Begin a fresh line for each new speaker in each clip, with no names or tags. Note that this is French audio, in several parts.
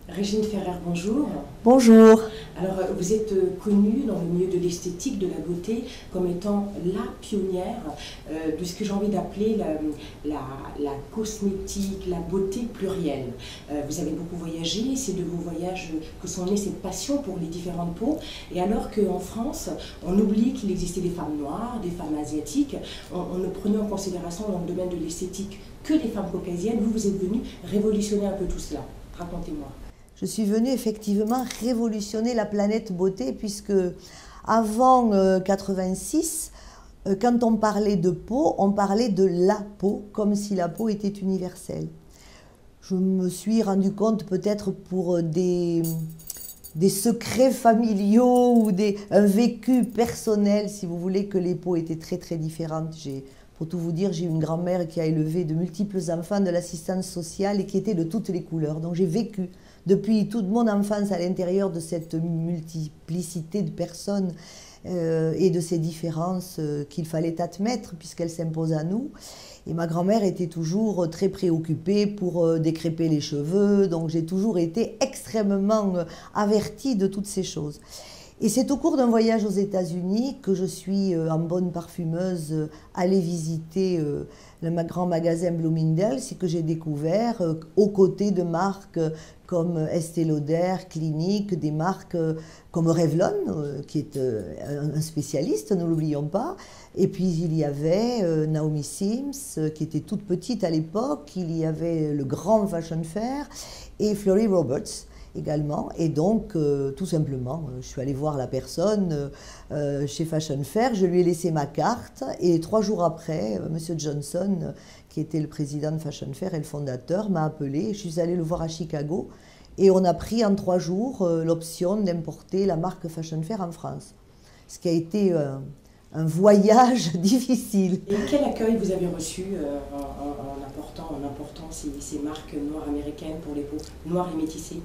Régine Ferrer, bonjour.
Bonjour.
Alors, vous êtes connue dans le milieu de l'esthétique, de la beauté, comme étant la pionnière de ce que j'ai envie d'appeler la cosmétique, la beauté plurielle. Vous avez beaucoup voyagé, c'est de vos voyages que sont nées cette passion pour les différentes peaux. Et alors qu'en France, on oublie qu'il existait des femmes noires, des femmes asiatiques, on ne prenait en considération dans le domaine de l'esthétique que des femmes caucasiennes. Vous êtes venue révolutionner un peu tout cela. Racontez-moi.
Je suis venue effectivement révolutionner la planète beauté puisque avant 86, quand on parlait de peau, on parlait de la peau comme si la peau était universelle. Je me suis rendu compte peut-être pour des secrets familiaux ou un vécu personnel, si vous voulez, que les peaux étaient très très différentes. Pour tout vous dire, j'ai une grand-mère qui a élevé de multiples enfants de l'assistance sociale et qui étaient de toutes les couleurs. Donc j'ai vécu depuis toute mon enfance à l'intérieur de cette multiplicité de personnes et de ces différences qu'il fallait admettre puisqu'elles s'imposent à nous. Et ma grand-mère était toujours très préoccupée pour décréper les cheveux, donc j'ai toujours été extrêmement avertie de toutes ces choses. Et c'est au cours d'un voyage aux États-Unis que je suis, en bonne parfumeuse, allée visiter le grand magasin Bloomingdale's et que j'ai découvert, aux côtés de marques comme Estée Lauder, Clinique, des marques comme Revlon, qui est un spécialiste, ne l'oublions pas. Et puis il y avait Naomi Sims, qui était toute petite à l'époque, il y avait le grand Fashion Fair, et Florrie Roberts également. Et donc, tout simplement, je suis allée voir la personne chez Fashion Fair, je lui ai laissé ma carte, et 3 jours après, Monsieur Johnson, qui était le président de Fashion Fair et le fondateur, m'a appelé. Je suis allée le voir à Chicago, et on a pris en 3 jours l'option d'importer la marque Fashion Fair en France. Ce qui a été un voyage difficile.
Et quel accueil vous avez reçu en important ces marques noires américaines pour les peaux noires et métissées?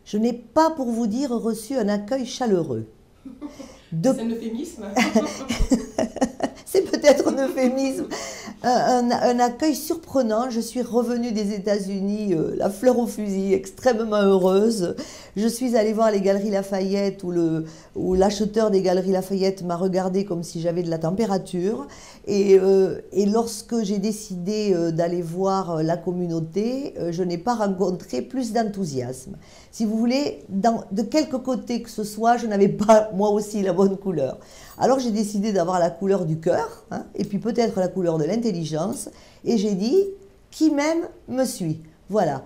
Je n'ai pas, pour vous dire, reçu un accueil chaleureux.
C'est un euphémisme.
C'est peut-être un euphémisme. Un accueil surprenant. Je suis revenue des États-Unis, la fleur au fusil, extrêmement heureuse. Je suis allée voir les Galeries Lafayette où l'acheteur des Galeries Lafayette m'a regardé comme si j'avais de la température. Et lorsque j'ai décidé d'aller voir la communauté, je n'ai pas rencontré plus d'enthousiasme. Si vous voulez, de quelque côté que ce soit, je n'avais pas moi aussi la bonne couleur. Alors j'ai décidé d'avoir la couleur du cœur, hein, et puis peut-être la couleur de l'intelligence, et j'ai dit, qui m'aime me suit. Voilà.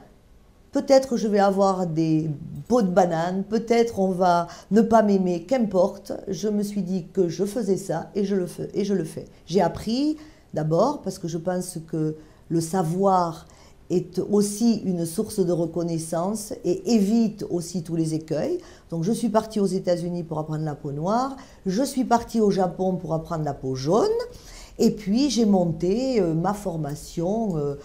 Peut-être je vais avoir des peaux de banane, peut-être on va ne pas m'aimer, qu'importe. Je me suis dit que je faisais ça et je le fais. J'ai appris d'abord parce que je pense que le savoir est aussi une source de reconnaissance et évite aussi tous les écueils. Donc je suis partie aux États-Unis pour apprendre la peau noire, je suis partie au Japon pour apprendre la peau jaune, et puis j'ai monté ma formation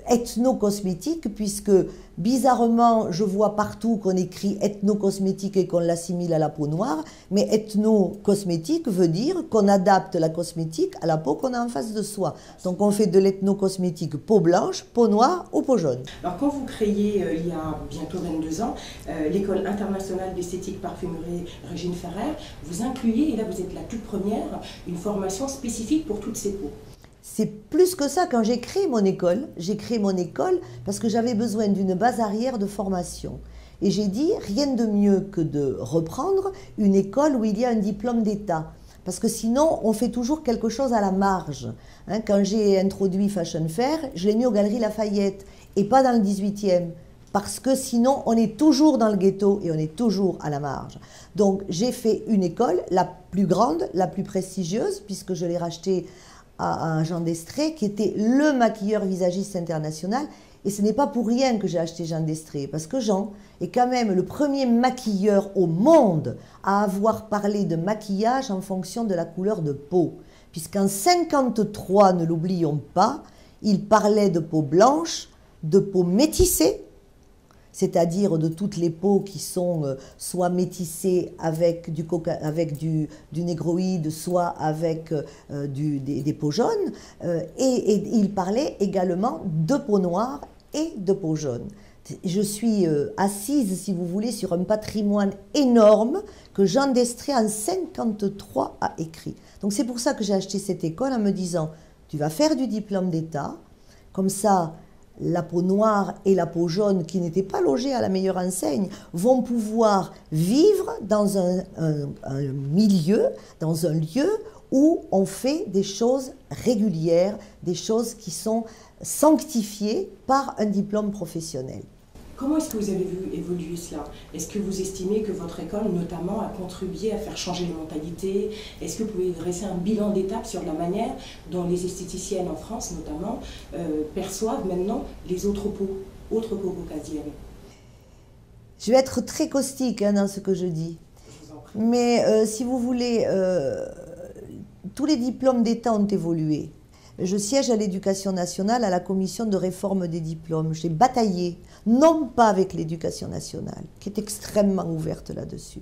ethno-cosmétique, puisque bizarrement je vois partout qu'on écrit ethno-cosmétique et qu'on l'assimile à la peau noire, mais ethno-cosmétique veut dire qu'on adapte la cosmétique à la peau qu'on a en face de soi. Donc on fait de l'ethno-cosmétique peau blanche, peau noire ou peau jaune.
Alors quand vous créez, il y a bientôt 22 ans, l'École internationale d'esthétique parfumerie Régine Ferrer, vous incluez, et là vous êtes la toute première, une formation spécifique pour toutes ces peaux.
C'est plus que ça. Quand j'ai créé mon école parce que j'avais besoin d'une base arrière de formation. Et j'ai dit, rien de mieux que de reprendre une école où il y a un diplôme d'État. Parce que sinon, on fait toujours quelque chose à la marge. Hein, quand j'ai introduit Fashion Fair, je l'ai mis aux Galeries Lafayette et pas dans le 18e. Parce que sinon, on est toujours dans le ghetto et on est toujours à la marge. Donc, j'ai fait une école, la plus grande, la plus prestigieuse, puisque je l'ai rachetée à Jean d'Estrée, qui était le maquilleur visagiste international. Et ce n'est pas pour rien que j'ai acheté Jean d'Estrée, parce que Jean est quand même le premier maquilleur au monde à avoir parlé de maquillage en fonction de la couleur de peau. Puisqu'en 1953, ne l'oublions pas, il parlait de peau blanche, de peau métissée, c'est-à-dire de toutes les peaux qui sont soit métissées avec du négroïde, soit avec des peaux jaunes, et il parlait également de peau noire et de peau jaune. Je suis assise, si vous voulez, sur un patrimoine énorme que Jean d'Estrées, en 1953, a écrit. Donc c'est pour ça que j'ai acheté cette école en me disant, tu vas faire du diplôme d'État, comme ça, la peau noire et la peau jaune, qui n'étaient pas logées à la meilleure enseigne, vont pouvoir vivre dans un milieu, dans un lieu où on fait des choses régulières, des choses qui sont sanctifiées par un diplôme professionnel.
Comment est-ce que vous avez vu évoluer cela? Est-ce que vous estimez que votre école, notamment, a contribué à faire changer les mentalités? Est-ce que vous pouvez dresser un bilan d'étape sur la manière dont les esthéticiennes en France, notamment, perçoivent maintenant les autres peaux caucasiennes?
Je vais être très caustique dans ce que je dis.
Je vous en prie.
Mais si vous voulez, tous les diplômes d'État ont évolué. Je siège à l'Éducation nationale, à la commission de réforme des diplômes. J'ai bataillé, non pas avec l'Éducation nationale, qui est extrêmement ouverte là-dessus.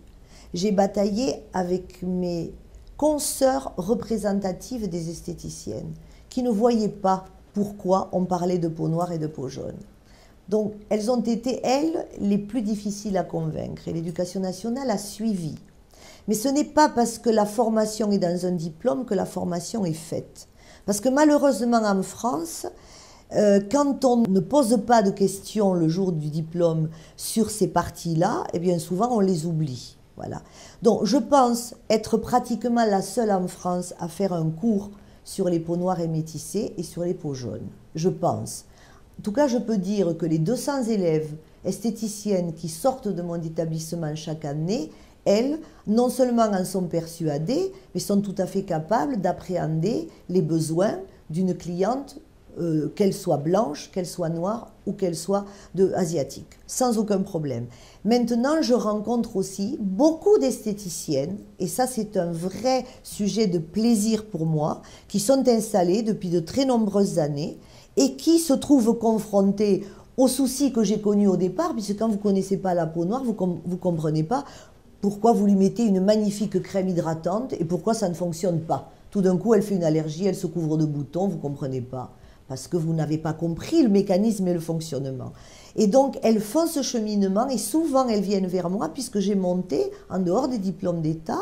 J'ai bataillé avec mes consoeurs représentatives des esthéticiennes, qui ne voyaient pas pourquoi on parlait de peau noire et de peau jaune. Donc, elles ont été, elles, les plus difficiles à convaincre. Et l'Éducation nationale a suivi. Mais ce n'est pas parce que la formation est dans un diplôme que la formation est faite. Parce que malheureusement en France, quand on ne pose pas de questions le jour du diplôme sur ces parties-là, eh bien souvent on les oublie. Voilà. Donc je pense être pratiquement la seule en France à faire un cours sur les peaux noires et métissées et sur les peaux jaunes. Je pense. En tout cas, je peux dire que les 200 élèves esthéticiennes qui sortent de mon établissement chaque année, elles, non seulement en sont persuadées, mais sont tout à fait capables d'appréhender les besoins d'une cliente, qu'elle soit blanche, qu'elle soit noire ou qu'elle soit asiatique, sans aucun problème. Maintenant, je rencontre aussi beaucoup d'esthéticiennes, et ça c'est un vrai sujet de plaisir pour moi, qui sont installées depuis de très nombreuses années et qui se trouvent confrontées aux soucis que j'ai connus au départ, puisque quand vous ne connaissez pas la peau noire, vous ne comprenez pas pourquoi vous lui mettez une magnifique crème hydratante et pourquoi ça ne fonctionne pas. Tout d'un coup, elle fait une allergie, elle se couvre de boutons, vous ne comprenez pas. Parce que vous n'avez pas compris le mécanisme et le fonctionnement. Et donc, elles font ce cheminement et souvent, elles viennent vers moi puisque j'ai monté, en dehors des diplômes d'État,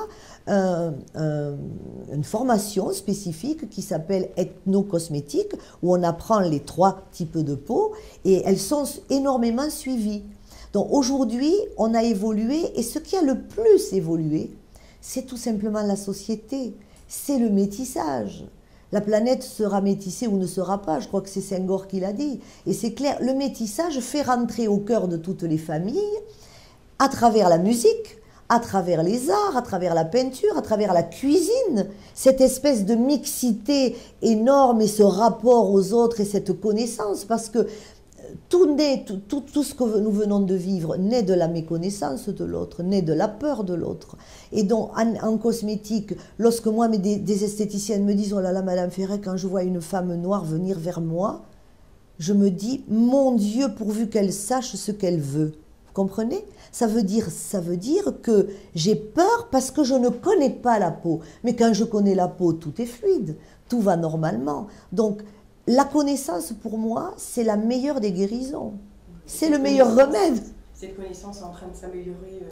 une formation spécifique qui s'appelle ethno-cosmétique, où on apprend les 3 types de peau et elles sont énormément suivies. Donc aujourd'hui, on a évolué et ce qui a le plus évolué, c'est tout simplement la société, c'est le métissage. La planète sera métissée ou ne sera pas, je crois que c'est Senghor qui l'a dit. Et c'est clair, le métissage fait rentrer au cœur de toutes les familles, à travers la musique, à travers les arts, à travers la peinture, à travers la cuisine, cette espèce de mixité énorme et ce rapport aux autres et cette connaissance, parce que tout ce que nous venons de vivre naît de la méconnaissance de l'autre, naît de la peur de l'autre. Et donc, en cosmétique, lorsque moi, des esthéticiennes me disent « Oh là là, Madame Ferret, quand je vois une femme noire venir vers moi, je me dis « Mon Dieu, pourvu qu'elle sache ce qu'elle veut. » Vous comprenez? Ça veut dire que j'ai peur parce que je ne connais pas la peau. Mais quand je connais la peau, tout est fluide, tout va normalement. Donc, la connaissance, pour moi, c'est la meilleure des guérisons. C'est le meilleur remède.
Cette connaissance est en train de s'améliorer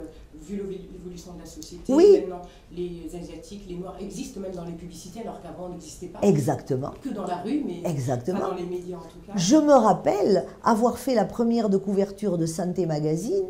vu l'évolution de la société.
Oui.
Maintenant, les Asiatiques, les Noirs existent même dans les publicités alors qu'avant on n'existait pas.
Exactement.
Que dans la rue, mais
exactement.
pas dans les médias en tout cas.
Je me rappelle avoir fait la première de couverture de Santé Magazine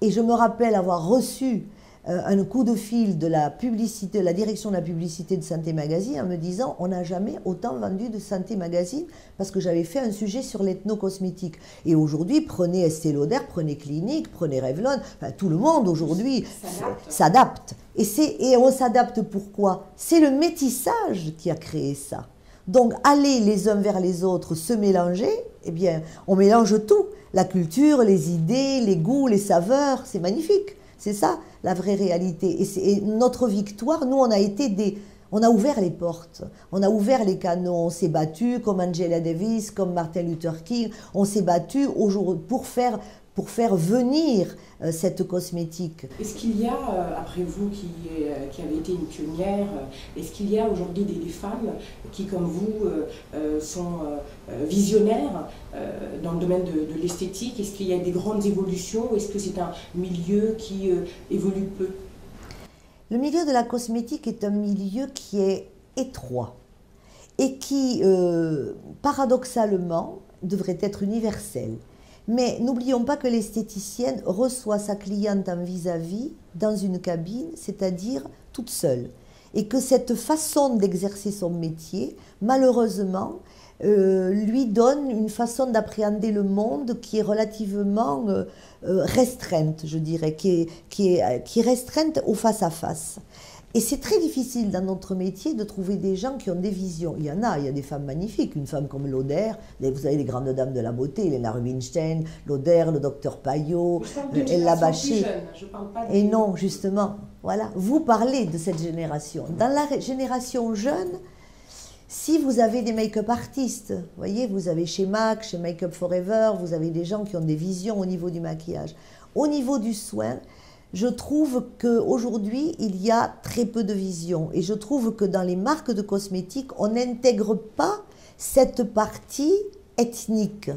et je me rappelle avoir reçu un coup de fil de la publicité, la direction de la publicité de Santé Magazine en me disant on n'a jamais autant vendu de Santé Magazine parce que j'avais fait un sujet sur l'ethno-cosmétique. Et aujourd'hui, prenez Estée Lauder, prenez Clinique, prenez Revlon, enfin, tout le monde aujourd'hui s'adapte. Et on s'adapte pourquoi? C'est le métissage qui a créé ça. Donc aller les uns vers les autres, se mélanger, eh bien on mélange tout. La culture, les idées, les goûts, les saveurs, c'est magnifique. C'est ça, la vraie réalité. Et notre victoire, nous, on a ouvert les portes, on a ouvert les canaux, on s'est battu comme Angela Davis, comme Martin Luther King, on s'est battu pour pour faire venir cette cosmétique.
Est-ce qu'il y a, après vous qui avez été une pionnière, est-ce qu'il y a aujourd'hui des femmes qui, comme vous, sont visionnaires dans le domaine de l'esthétique? Est-ce qu'il y a des grandes évolutions? Est-ce que c'est un milieu qui évolue peu?
Le milieu de la cosmétique est un milieu qui est étroit et qui, paradoxalement, devrait être universel. Mais n'oublions pas que l'esthéticienne reçoit sa cliente en vis-à-vis dans une cabine, c'est-à-dire toute seule. Et que cette façon d'exercer son métier, malheureusement, lui donne une façon d'appréhender le monde qui est relativement restreinte, je dirais, qui est restreinte au face-à-face. Et c'est très difficile dans notre métier de trouver des gens qui ont des visions. Il y a des femmes magnifiques, une femme comme Lauder, vous avez les grandes dames de la beauté, Helena Rubinstein, Lauder, le docteur Payot, Ella Bachet. Et non, justement, voilà, vous parlez de cette génération. Dans la génération jeune, si vous avez des make-up artistes, vous voyez, vous avez chez MAC, chez Make Up Forever, vous avez des gens qui ont des visions au niveau du maquillage. Au niveau du soin, je trouve qu'aujourd'hui, il y a très peu de vision. Et je trouve que dans les marques de cosmétiques, on n'intègre pas cette partie ethnique.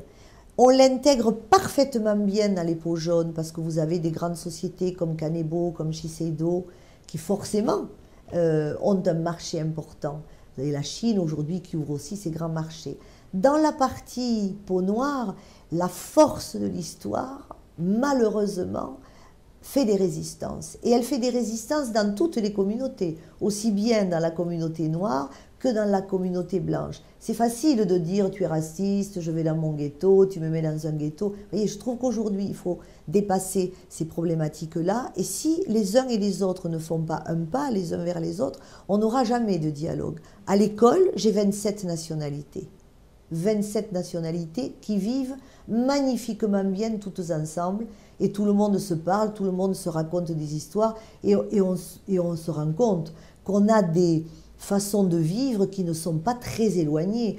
On l'intègre parfaitement bien dans les peaux jaunes, parce que vous avez des grandes sociétés comme Kanebo, comme Shiseido, qui forcément ont un marché important. Vous avez la Chine aujourd'hui qui ouvre aussi ses grands marchés. Dans la partie peau noire, la force de l'histoire, malheureusement, fait des résistances. Et elle fait des résistances dans toutes les communautés, aussi bien dans la communauté noire que dans la communauté blanche. C'est facile de dire tu es raciste, je vais dans mon ghetto, tu me mets dans un ghetto. Vous voyez, je trouve qu'aujourd'hui, il faut dépasser ces problématiques-là. Et si les uns et les autres ne font pas un pas les uns vers les autres, on n'aura jamais de dialogue. À l'école, j'ai 27 nationalités. 27 nationalités qui vivent magnifiquement bien toutes ensemble et tout le monde se parle, tout le monde se raconte des histoires et on se rend compte qu'on a des façons de vivre qui ne sont pas très éloignées.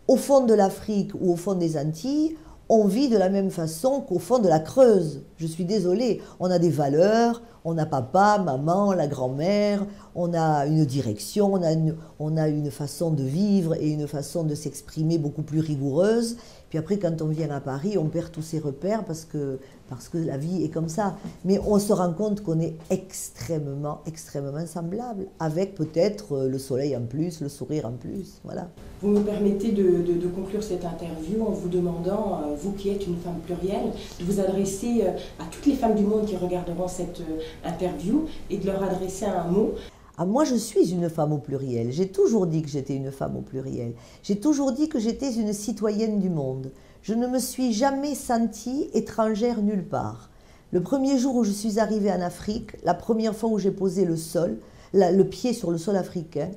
Au fond de l'Afrique ou au fond des Antilles, on vit de la même façon qu'au fond de la Creuse. Je suis désolée, on a des valeurs, on a papa, maman, la grand-mère, on a une direction, on a une façon de vivre et une façon de s'exprimer beaucoup plus rigoureuse. Puis après, quand on vient à Paris, on perd tous ses repères parce que la vie est comme ça. Mais on se rend compte qu'on est extrêmement, extrêmement semblables, avec peut-être le soleil en plus, le sourire en plus, voilà.
Vous me permettez de conclure cette interview en vous demandant, vous qui êtes une femme plurielle, de vous adresser à toutes les femmes du monde qui regarderont cette interview et de leur adresser un mot.
Ah, moi, je suis une femme au pluriel. J'ai toujours dit que j'étais une femme au pluriel. J'ai toujours dit que j'étais une citoyenne du monde. Je ne me suis jamais sentie étrangère nulle part. Le premier jour où je suis arrivée en Afrique, la première fois où j'ai posé le pied sur le sol africain,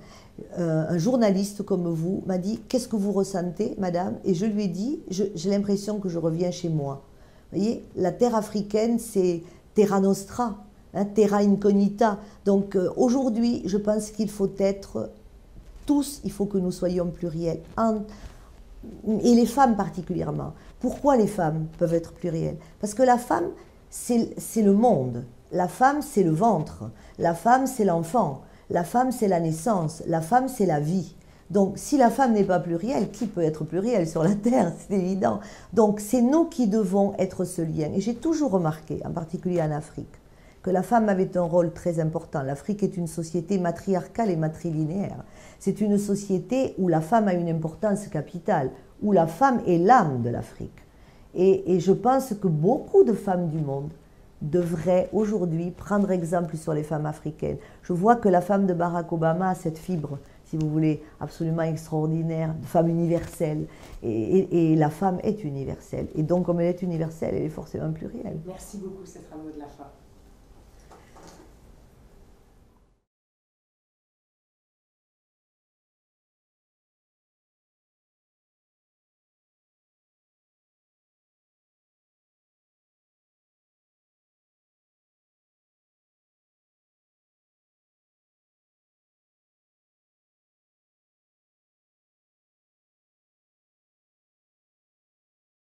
un journaliste comme vous m'a dit « Qu'est-ce que vous ressentez, madame ?» Et je lui ai dit « J'ai l'impression que je reviens chez moi. » Vous voyez, la terre africaine, c'est Terra Nostra. Terra incognita. Donc aujourd'hui, je pense qu'il faut être tous, il faut que nous soyons pluriels, et les femmes particulièrement. Pourquoi les femmes peuvent être plurielles? Parce que la femme, c'est le monde. La femme, c'est le ventre. La femme, c'est l'enfant. La femme, c'est la naissance. La femme, c'est la vie. Donc, si la femme n'est pas plurielle, qui peut être plurielle sur la terre? C'est évident. Donc, c'est nous qui devons être ce lien. Et j'ai toujours remarqué, en particulier en Afrique, que la femme avait un rôle très important. L'Afrique est une société matriarcale et matrilinéaire. C'est une société où la femme a une importance capitale, où la femme est l'âme de l'Afrique. Et je pense que beaucoup de femmes du monde devraient aujourd'hui prendre exemple sur les femmes africaines. Je vois que la femme de Barack Obama a cette fibre, si vous voulez, absolument extraordinaire, de femme universelle. Et la femme est universelle. Et donc, comme elle est universelle, elle est forcément plurielle.
Merci beaucoup, ce sera le mot de la fin.